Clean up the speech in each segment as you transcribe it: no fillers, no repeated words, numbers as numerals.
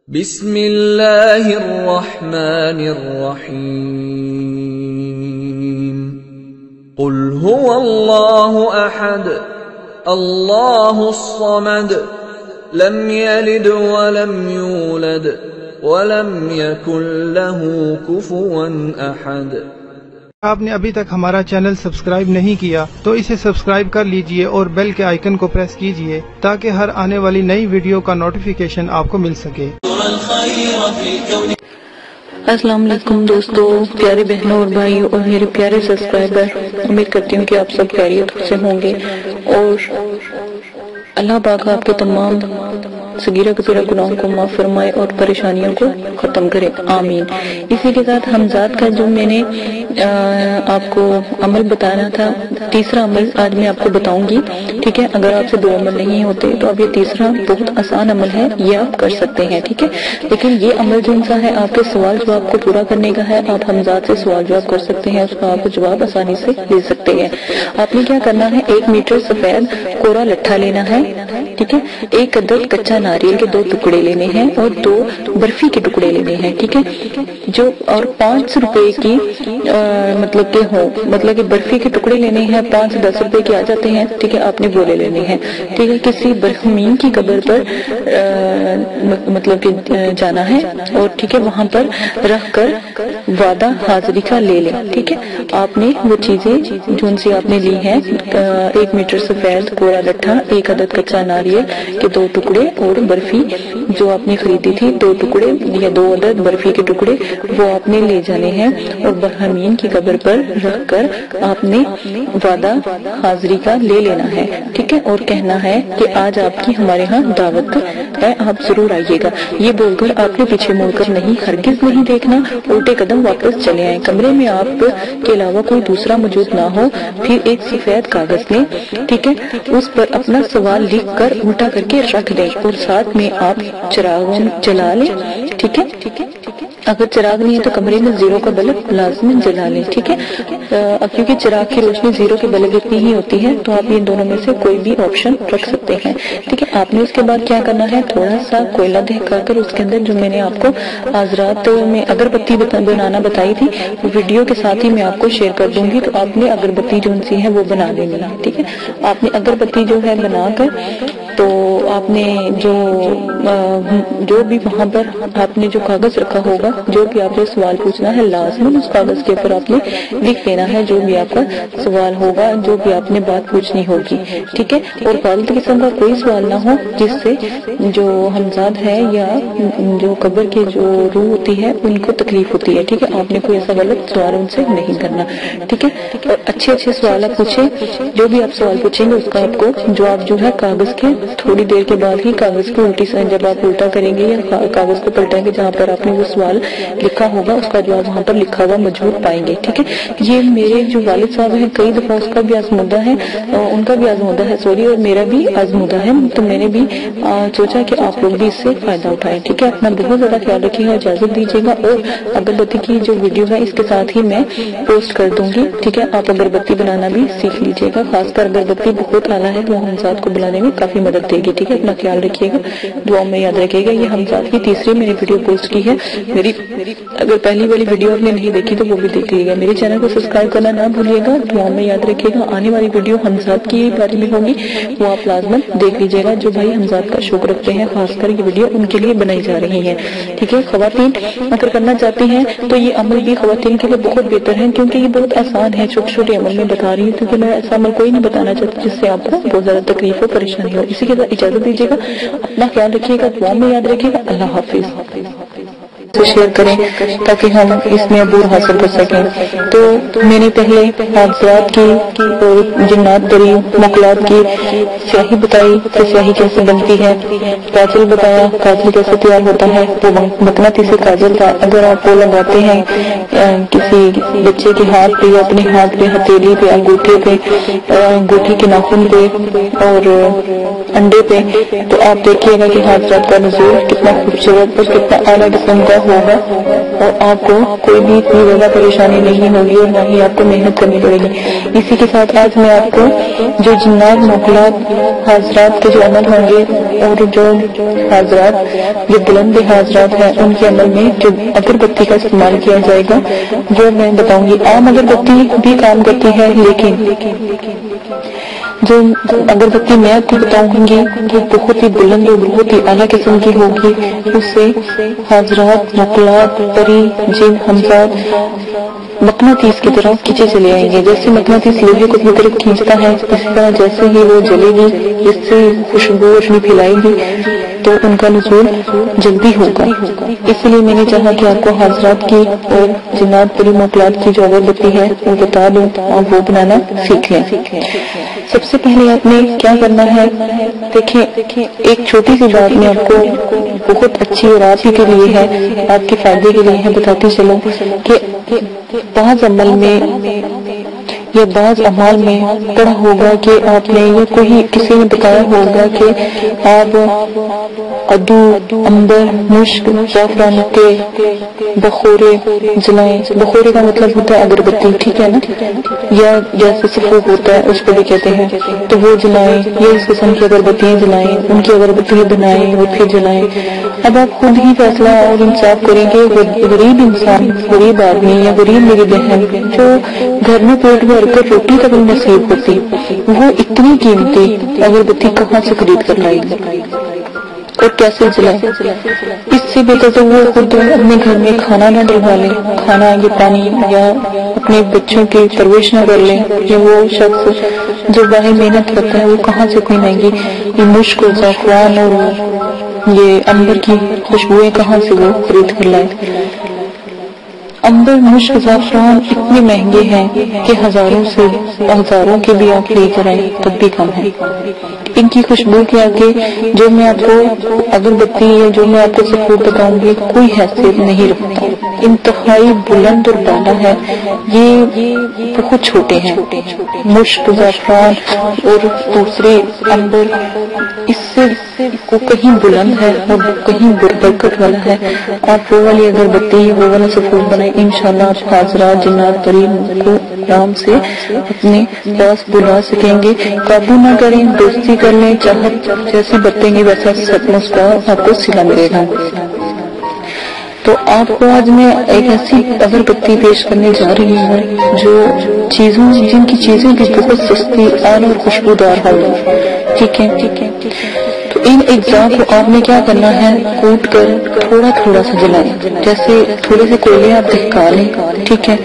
بسم اللہ الرحمن الرحیم قل هو اللہ احد اللہ الصمد لم یلد ولم یولد ولم یکن له کفوا احد۔ آپ نے ابھی تک ہمارا چینل سبسکرائب نہیں کیا تو اسے سبسکرائب کر لیجئے اور بیل کے آئیکن کو پریس کیجئے تاکہ ہر آنے والی نئی ویڈیو کا نوٹیفیکیشن آپ کو مل سکے۔ السلام علیکم دوستو، پیارے بہنوں اور بھائیوں اور میرے پیارے سبسکرائبر، امید کرتی ہوں کہ آپ سب خیریت سے ہوں گے اور اللہ پاک آپ کے تمام صغیرہ کبیرہ گناہوں کو معاف فرمائے اور پریشانیوں کو ختم کرے، آمین۔ اسی کے ساتھ حمزات کا جو میں نے آپ کو عمل بتانا تھا، تیسرا عمل آج میں آپ کو بتاؤں گی، ٹھیک ہے۔ اگر آپ سے 2 عمل نہیں ہوتے تو اب یہ تیسرا بہت آسان عمل ہے، یہ آپ کر سکتے ہیں، ٹھیک ہے۔ لیکن یہ عمل جو سا ہے آپ کے سوال جواب کو پورا کرنے کا ہے، آپ حمزات سے سوال جواب کر سکتے ہیں، اس کا آپ جواب آسانی سے لے سکتے ہیں۔ آپ نے کیا کرنا ہے، 1 میٹر سفید کوڑا لٹھا لینا ہے، ٹھیک ہے۔ 1 عدد کچا ناریل کے 2 ٹکڑے لینے ہیں اور 2 برفی کے ٹکڑے لینے ہیں، ٹھیک ہے۔ جو اور 5 روپے کی مطلب کہ برفی کے ٹکڑے لینے ہیں، 5 سے 10 روپے کے آ جاتے ہیں، ٹھیک ہے۔ آپ نے وہ لے لینے ہیں، ٹھیک ہے۔ کسی برہمین کی قبر پر مطلب کہ جانا ہے اور ٹھیک ہے وہاں پر رکھ کر وعدہ حاضری کا لے لیں، ٹھیک ہے۔ آپ نے وہ چیزیں جون سی آپ نے لی ہیں، 1 میٹر سفید کوڑا لٹھا، 1 عدد کچا ناریل کے 2 ٹکڑے اور برفی جو آپ نے خریدی تھی 2 ٹکڑے یا 2 عدد برفی کے ٹکڑے، وہ آپ نے لے جانے ہیں اور برہمین کی قبر پر رکھ کر آپ نے وعدہ حاضری کا لے لینا ہے، ٹھیک ہے۔ اور کہنا ہے کہ آج آپ کی ہمارے ہاں دعوت ہے، آپ ضرور آئیے گا۔ یہ بول کر آپ نے پیچھے مڑ کر نہیں، ہرگز نہیں دیکھنا، الٹے قدم واپس چلے آئیں۔ کمرے میں آپ کے علاوہ کوئی دوسرا موجود نہ ہو، پھر ایک سفید کاغذ لیں، ٹھیک ہے، اس پر اپنا سوال لکھ کر الٹا کر کے رکھ دیں اور ساتھ میں آپ چراغ جلا لیں، ٹھیک ہے۔ اگر چراغ نہیں ہے تو کمرے میں 0 کا بلب لازمی جلا لیں، ٹھیک ہے۔ اب کیونکہ چراغ کی روشنی 0 کے بلب اتنی ہی ہوتی ہے تو آپ ان دونوں میں سے کوئی بھی آپشن رکھ سکتے ہیں، ٹھیک ہے۔ آپ نے اس کے بعد کیا کرنا ہے، تھوڑا سا کوئلہ دہکا کر اس کے اندر جو میں نے آپ کو حضرات میں اگربتی بنانا بتائی تھی، ویڈیو کے ساتھ ہی میں آپ کو شیئر کر دوں گی، تو آپ نے اگربتی جو سی ہے وہ بنا لینی ہے، ٹھیک ہے۔ آپ نے اگربتی جو ہے بنا کر تو آپ نے جو بھی وہاں پر آپ نے جو کاغذ رکھا ہوگا، جو بھی آپ نے سوال پوچھنا ہے، لازمی اس کاغذ کے اوپر آپ نے لکھ لینا ہے جو بھی آپ کا سوال ہوگا، جو بھی آپ نے بات پوچھنی ہوگی، ٹھیک ہے۔ اور فالتو قسم کا کوئی سوال نہ ہو جس سے جو حمزاد ہے یا جو قبر کی جو روح ہوتی ہے ان کو تکلیف ہوتی ہے، ٹھیک ہے۔ آپ نے کوئی ایسا غلط سوال ان سے نہیں کرنا، ٹھیک ہے۔ اور اچھے سوال آپ پوچھیں، جو بھی آپ سوال پوچھیں گے اس کا آپ کو جواب جو ہے کاغذ کے تھوڑی دیر کے بعد ہی کاغذ کو الٹی سے جب آپ الٹا کریں گے یا کاغذ کو پلٹیں گے جہاں پر آپ نے وہ سوال لکھا ہوگا اس کا جواب وہاں پر لکھا ہوا موجود پائیں گے، ٹھیک ہے۔ یہ میرے جو والد صاحب ہیں کئی دفعہ اس کا بھی آزمودہ ہے، ان کا بھی آزمودہ ہے اور میرا بھی آزمودہ ہے، تو میں نے بھی سوچا کہ آپ لوگ بھی اس سے فائدہ اٹھائیں، ٹھیک ہے۔ اپنا بہت زیادہ خیال رکھیے گا، اجازت دیجیے گا، اور اگربتی کی جو ویڈیو ہے اس کے ساتھ ہی میں پوسٹ کر دوں گی، ٹھیک ہے۔ آپ اگربتی بنانا بھی سیکھ لیجیے گا، خاص کر اگربتی بہت اعلیٰ ہے، وہ حمزات کو بنانے میں کافی مدد دے گی، ٹھیک ہے۔ اپنا خیال رکھیے گا، دعاؤں میں یاد رکھیے گا۔ یہ حمزات کی تیسری میں نے ویڈیو پوسٹ کی ہے، میری اگر پہلی والی ویڈیو آپ نے نہیں دیکھی تو وہ بھی دیکھ لیجیے گا۔ میرے چینل کو سبسکرائب کرنا نہ بھولیے گا، دعاؤں میں یاد رکھیے گا۔ آنے والی ویڈیو حمزات کی بارے میں ہوگی، وہ آپ لازمن دیکھ لیجیے گا۔ جو بھائی حمزات کا شوق رکھتے ہیں خاص کر یہ ویڈیو ان کے لیے بنائی جا رہی ہے، ٹھیک ہے۔ خواتین اگر کرنا چاہتی ہیں تو یہ عمل بھی خواتین کے لیے بہت بہتر ہے، کیونکہ یہ بہت آسان ہے، چھوٹے چھوٹے عمل میں بتا رہی ہوں، کیونکہ میں ایسا عمل کوئی نہیں بتانا چاہتی جس سے آپ کو بہت زیادہ تکلیف ہو، پریشانی ہو۔ اسی کے ساتھ اجازت دیجیے گا، اپنا خیال رکھیے گا، دعاؤں میں یاد رکھیے گا۔ اللہ حافظ۔ شیئر کریں تاکہ ہم اس میں عبور حاصل کر سکیں۔ تو میں نے پہلے حادثات کی اور جنات دری مقلات کی سیاہی بتائی کہ سیاہی کیسے بنتی ہے، کاجل بتایا کاجل کیسے تیار ہوتا ہے، وہ مقناطیسی کاجل کا اگر آپ وہ لگاتے ہیں کسی بچے کے ہاتھ پہ یا اپنے ہاتھ پہ، ہتھیلی پہ، انگوٹھے پہ، انگوٹھی کے ناخن پہ اور انڈے پہ، تو آپ دیکھیے گا کہ حادثات کا نزول کتنا خوبصورت اور کتنا اعلیٰ قسم کا ہوگا۔ اور آپ کو کوئی بھی اتنی زیادہ پریشانی نہیں ہوگی اور نہ ہی آپ کو محنت کرنی پڑے گی۔ اسی کے ساتھ آج میں آپ کو جو جنات موکلات حاضرات کے جو عمل ہوں گے اور جو حاضرات جو بلند حاضرات ہیں ان کے عمل میں جو اگربتی کا استعمال کیا جائے گا وہ میں بتاؤں گی۔ عام اگربتی بھی کام کرتی ہے، لیکن جو اگربتی میں آپ کو بتاؤں گی وہ بہت ہی بلند اور بہت ہی اعلیٰ قسم کی ہوگی۔ اس سے حاضرات موکلات پری جن ہمزاد مقناطیس کی طرح کھینچے چلے آئیں گے۔ جیسے مقناطیس لوہے کو اپنی طرف کھینچتا ہے، اس طرح جیسے ہی وہ جلے گی، اس سے خوشبو روشنی پھیلائے گی تو ان کا نزول جلدی ہوگا۔ اس لیے میں نے چاہا کہ آپ کو حاضرات کی اور جنات پری موکلات کی جو اگربتی ہے وہ بتا دوں، آپ وہ بنانا سیکھ لیں۔ سب سے پہلے آپ نے کیا کرنا ہے، دیکھیں ایک چھوٹی سی بات میں آپ کو بہت اچھی اور آپ ہی کے لیے ہے، آپ کے فائدے کے لیے ہے، بتاتی چلوں کہ بعض عمل میں یا بعض اعمال میں پڑھا ہوگا کہ آپ نے یا کوئی کسی نے بتایا ہوگا کہ آپ ادو امبر مشک زعفران کے بخورے جلائیں۔ بخورے کا مطلب ہوتا ہے اگربتی، ٹھیک ہے نا، یا جیسے سفوف ہوتا ہے اس کو بھی کہتے ہیں، تو وہ جلائیں یا اس قسم کی اگربتیاں جلائیں، ان کی اگربتیاں بنائیں اور پھر جلائیں۔ اب آپ خود ہی فیصلہ اور انصاف کریں گے، غریب انسان، غریب آدمی یا غریب میری بہن جو گھر میں پیٹ بھر کر روٹی تک نصیب ہوتی، وہ اتنی قیمتی اگربتی کہاں سے خرید کر لائے گی اور کیسے جلائے؟ اس سے بہتر تو وہ خود اپنے گھر میں کھانا نہ ڈلوا لے، کھانا یا پانی یا اپنے بچوں کی پرورش نہ کر لے، یا وہ شخص جو باہر محنت کرتا ہے وہ کہاں سے کوئی مہنگی یہ مشک و زعفران اور یہ عنبر کی خوشبوئیں کہاں سے وہ خرید کر لائے؟ عنبر مشک زعفران اتنے مہنگے ہیں کہ ہزاروں کے بھی آپ لے کر آئیں تب بھی کم ہے۔ ان کی خوشبو کے آگے جو میں آپ کو اگربتی یا جو میں آپ کو سفود بتاؤں گی کوئی حیثیت نہیں رکھتا، انتہائی بلند اور بالا ہے، یہ بہت چھوٹے ہیں۔ مشک زعفران اور دوسرے عنبر اس سے کو کہیں بلند ہے اور کہیں برکت والا ہے۔ آپ وہ والی اگربتی وہ والا سفود بنائیں، انشاءاللہ آپ حاضرات جنات پری کو آرام سے اپنے پاس بلا سکیں گے۔ قابو نہ کریں، دوستی کر لیں، چاہت جیسے برتیں گے ویسا مسکا آپ کو سلا ملے گا۔ تو آپ کو آج میں ایک ایسی اگربتی پیش کرنے جا رہی ہوں جو جن کی چیزیں بھی بہت سستی اعلیٰ اور خوشبودار ہوگی، ٹھیک ہے۔ تو ان اجزاء کو آپ نے کیا کرنا ہے، کوٹ کر تھوڑا تھوڑا سا جلائیں، جیسے تھوڑے سے کوئلے آپ دہکا لیں، ٹھیک ہے،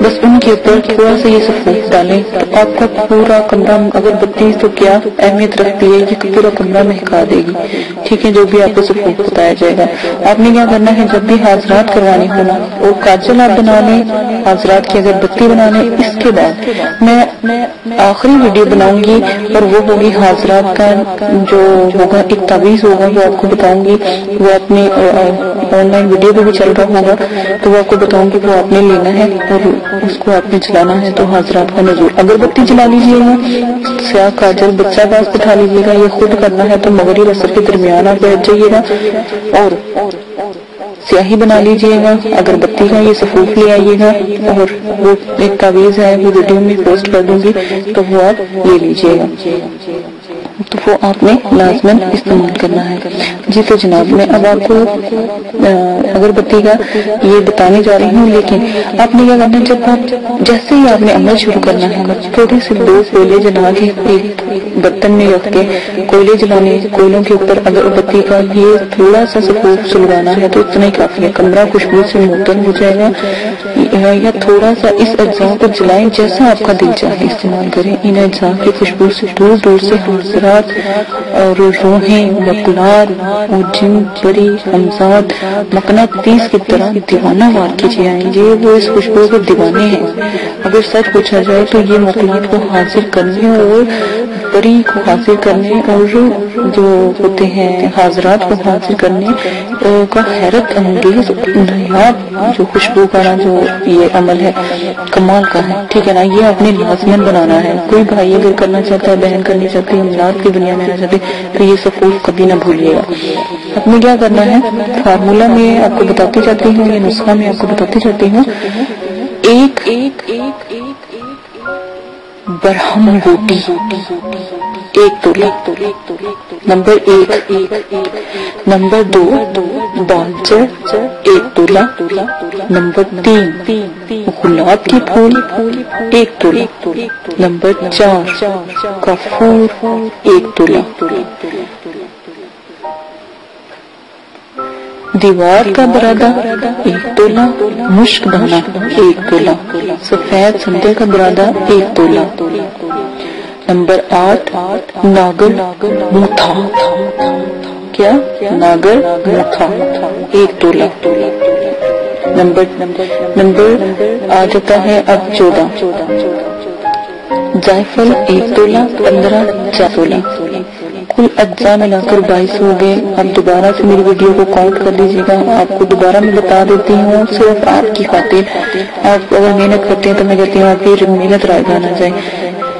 بس ان کے اوپر تھوڑا سا یہ سفید ڈالیں تو آپ کا پورا کمرہ، اگربتی تو کیا اہمیت رکھتی ہے، یہ پورا کمرہ مہکا دے گی، ٹھیک ہے، جو بھی آپ کو سفید بتایا جائے گا۔ آپ نے کیا کرنا ہے، جب بھی حاضرات کروانی ہونا اور کاجل آپ بنا لیں، حاضرات کی اگربتی بنا لیں، اس کے بعد میں آخری ویڈیو بناؤں گی اور وہ ہوگی حاضرات کا جو ہوگا ایک تعویذ ہوگا، وہ آپ کو بتاؤں گی، وہ اپنے آن لائن ویڈیو پہ بھی چل رہا ہوگا تو وہ آپ کو بتاؤں گی، وہ آپ نے لینا ہے اور اس کو آپ نے چلانا ہے۔ تو حاضرات کا نزول اگربتی جلا لیجیے گا، سیاہ کاجل بچہ باز بٹھا لیجیے گا، یہ خود کرنا ہے تو مغرب عصر کے درمیان آپ بیٹھ جائیے گا اور سیاہی بنا لیجیے گا، اگربتی کا یہ سفوف لے آئیے گا اور وہ ایک تعویذ ہے وہ ویڈیو میں پوسٹ کر دوں گی تو وہ آپ لے لیجیے گا، تو وہ آپ نے لازماً استعمال کرنا ہے۔ جی تو جناب میں اب آپ کو اگربتی کا یہ بتانے جا رہی ہوں، لیکن آپ نے کیا کرنا ہے، جب آپ جیسے ہی آپ نے عمل شروع کرنا ہے تھوڑے سے 2 کوئلے جلا کے ایک برتن میں رکھ کے کوئلے جلانے، کوئلوں کے اوپر اگربتی کا یہ تھوڑا سا سفوف سلوانا ہے تو اتنا ہی کافی ہے، کمرہ خوشبو سے معطر ہو جائے گا۔ یا تھوڑا سا اس اجزاء کو جلائیں، جیسا آپ کا دل چاہے استعمال کریں، ان اجزاء کی خوشبو سے دور دور سے حاضرات اور روحیں مقلات اور جن پری ہمزاد مقناطیس کی طرح دیوانہ وار کیجیے آئیں گے، وہ اس خوشبو کے دیوانے ہیں۔ اگر سچ پوچھا جائے تو یہ مقلات کو حاصل کرنے اور پری کو حاصل کرنے اور جو ہوتے ہیں حاضرات کو حاصل کرنے کا حیرت انگیز نایاب جو خوشبو کا جو یہ عمل ہے کمال کا ہے، ٹھیک ہے نا، یہ آپ نے لازماً بنانا ہے۔ کوئی بھائی اگر کرنا چاہتا ہے، بہن کرنی چاہتی ہے، املاک کی دنیا میں آنا چاہتے تو یہ صفوف کبھی نہ بھولیے گا. اب میں کیا کرنا ہے، فارمولہ میں آپ کو بتاتی جاتی ہوں، یہ نسخہ میں آپ کو بتاتی جاتی ہوں. ایک برہم بوٹی 1 تولہ. نمبر 1. نمبر 2 بالچر 1 تولہ. نمبر 3 گلاب کے پھول 1 تولہ. نمبر 4 کافور 1 تولہ. دیوار کا برادہ 1 تولہ. مشک دانہ 1 تولہ. سفید سندل کا برادہ 1 تولہ. نمبر 8 ناگر موتھا. کیا؟ ناگر موتھا 1 تولہ. نمبر آ جاتا ہے اب 14 جائفل 1 تولہ. 15 4 تولہ. کل اجزاء ملا کر 22 ہو گئے. اب دوبارہ سے میری ویڈیو کو کاؤنٹ کر لیجیے گا. آپ کو دوبارہ میں بتا دیتی ہوں صرف آپ کی خاطر. آپ اگر محنت کرتے ہیں تو میں کہتی ہوں آپ کی محنت رائگاں نہ جائے.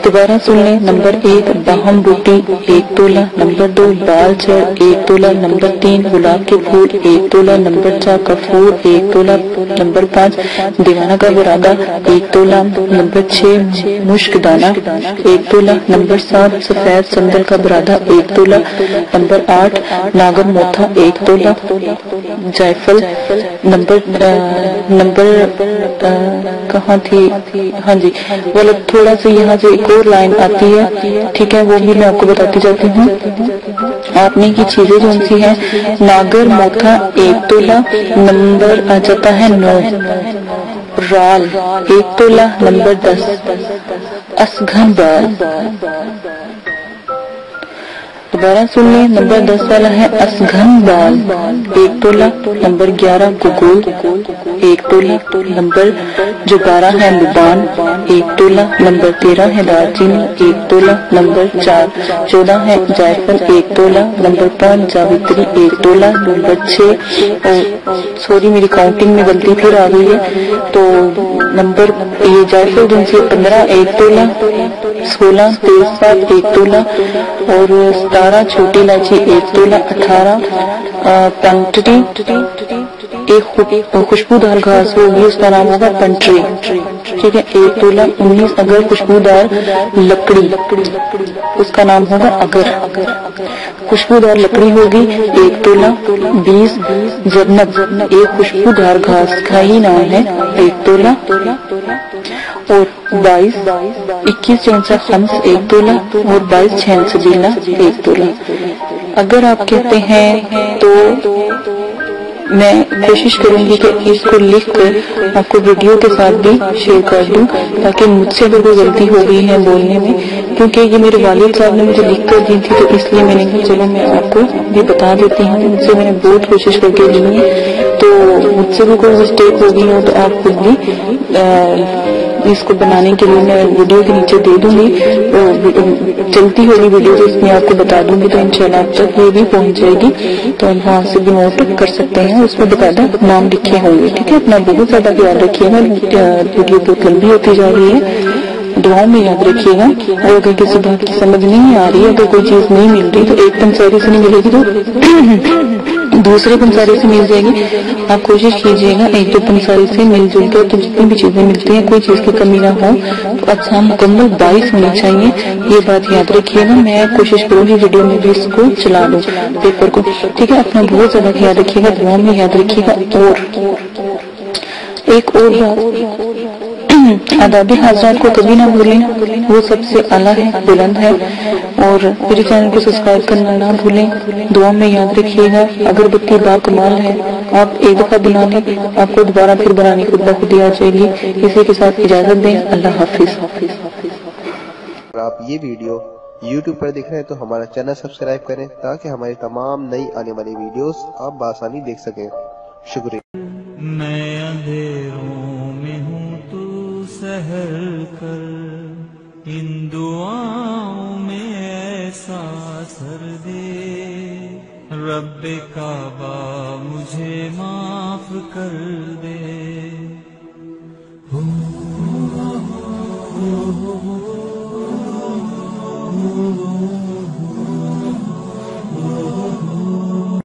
دوبارہ سن لیں. نمبر 1 باہم بوٹی 1 تولہ. نمبر 2 بال چر 1 تولہ. نمبر 3 گلاب کے پھول 1 تولہ. نمبر 4 کفور 1 تولہ. نمبر 5 دیوانہ کا برادہ 1 تولہ. نمبر 6 مشک دانہ 1 تولہ. نمبر 7 سفید سندل کا برادہ 1 تولہ. نمبر 8 ناگر موتھا 1 تولہ. جائفل. نمبر کہاں تھی؟ ہاں جی غلط، تھوڑا سا یہاں سے ایک اور لائن آتی ہے، ٹھیک ہے، وہ بھی میں آپ کو بتاتی جاتی ہوں. آپ نے کی چیزیں جو سی ہیں، ناگر موتھا 1 تولہ. نمبر آ جاتا ہے 9 رال 1 تولہ. نمبر 10 اسگھن بال. دوبارہ سن لیں. نمبر 10 والا ہے اسگھن بال 1 تولہ. نمبر 11 گگول 1 تولہ. نمبر جو 12 ہے لبان 1 تولہ. نمبر 13 ہے دار چینی 1 تولہ. نمبر 14 ہے جائفل 1 تولہ. نمبر 5 جاوتری 1 تولہ. نمبر 6 سوری میری کاؤنٹنگ میں غلطی پھر آ گئی ہے، تو نمبر یہ جائفل جن سے 15 1 تولہ. 16 تیز پات 1 تولہ. اور 17 چھوٹی الائچی 1 تولہ. 18 پنٹری ایک خوشبودار گھاس ہوگی، اس کا نام ہوگا پنٹری، ٹھیک ہے، 1 تولہ. 19 اگر خوشبودار لکڑی، اس کا نام ہوگا اگر. خوشبودار لکڑی ہوگی 1 تولہ. 20 جرنب ایک خوشبودار گھاس کا ہی نام ہے 1 تولہ. اور 21 چونسا خمس 1 تولہ. اور 22 چھین سبیلہ 1 تولہ. اگر آپ کہتے ہیں تو میں کوشش کروں گی کہ اس کو لکھ کر آپ کو ویڈیو کے ساتھ بھی شیئر کر دوں، تاکہ مجھ سے اگر کوئی غلطی ہو گئی ہے بولنے میں، کیونکہ یہ میرے والد صاحب نے مجھے لکھ کر دی تھی، تو اس لیے میں نے کہا چلو میں آپ کو بھی بتا دیتی ہوں. مجھ سے میں نے بہت کوشش کر کے لی ہے، تو مجھ سے بھی کوئی مسٹیک ہو گئی ہو تو آپ خود بھی اس کو بنانے کے لیے میں ویڈیو کے نیچے دے دوں گی. چلتی ہوگی ویڈیو تو اس میں آپ کو بتا دوں گی، تو انشاءاللہ آپ تک یہ بھی پہنچ جائے گی، تو آپ وہاں سے بھی نوٹ کر سکتے ہیں. اس میں باقاعدہ نام لکھے ہوں گے، ٹھیک ہے. اپنا بہت زیادہ خیال رکھیے گا، ویڈیو بہت لمبی ہوتی جا رہی ہے. دعاؤں میں یاد رکھیے گا. اور اگر کسی بات کی سمجھ نہیں آ رہی ہے، اگر کوئی چیز نہیں مل رہی تو ایک پنساری سے نہیں ملے گی تو دوسرے پنساری سے مل جائے گی. آپ کوشش کیجیے گا 1-2 پنساری سے مل جل کر، تو جتنی بھی چیزیں ملتی ہیں کوئی چیز کی کمی نہ ہو. تو اچھا مکمل 22 ہونی چاہیے، یہ بات یاد رکھیے گا. میں کوشش کروں گی ویڈیو میں بھی اس کو چلا دوں پیپر کو، ٹھیک ہے. اپنا بہت زیادہ خیال رکھیے گا، دعاؤں میں یاد رکھیے گا. اور ایک اور بات، آداب حضرات کو کبھی نہ بھولیں، وہ سب سے اعلیٰ ہے، بلند ہے. اور میرے چینل کو سبسکرائب کرنا نہ بھولیں. دعا میں یاد رکھیے گا. اگربتی با کمال ہے، آپ ایک دفعہ بنا لیں، آپ کو دوبارہ پھر بنانے کی خود آ جائے گی. اسی کے ساتھ اجازت دیں. اللہ حافظ. اگر آپ یہ ویڈیو YouTube پر دیکھ رہے ہیں تو ہمارا چینل سبسکرائب کریں، تاکہ ہماری تمام نئی آنے والی ویڈیوز آپ بآسانی دیکھ سکیں. شکریہ. میں اندھیروں میں ہوں تو سحر کر، ان دعاؤں میں ایسا اثر دے، رب کعبہ مجھے معاف کر دے.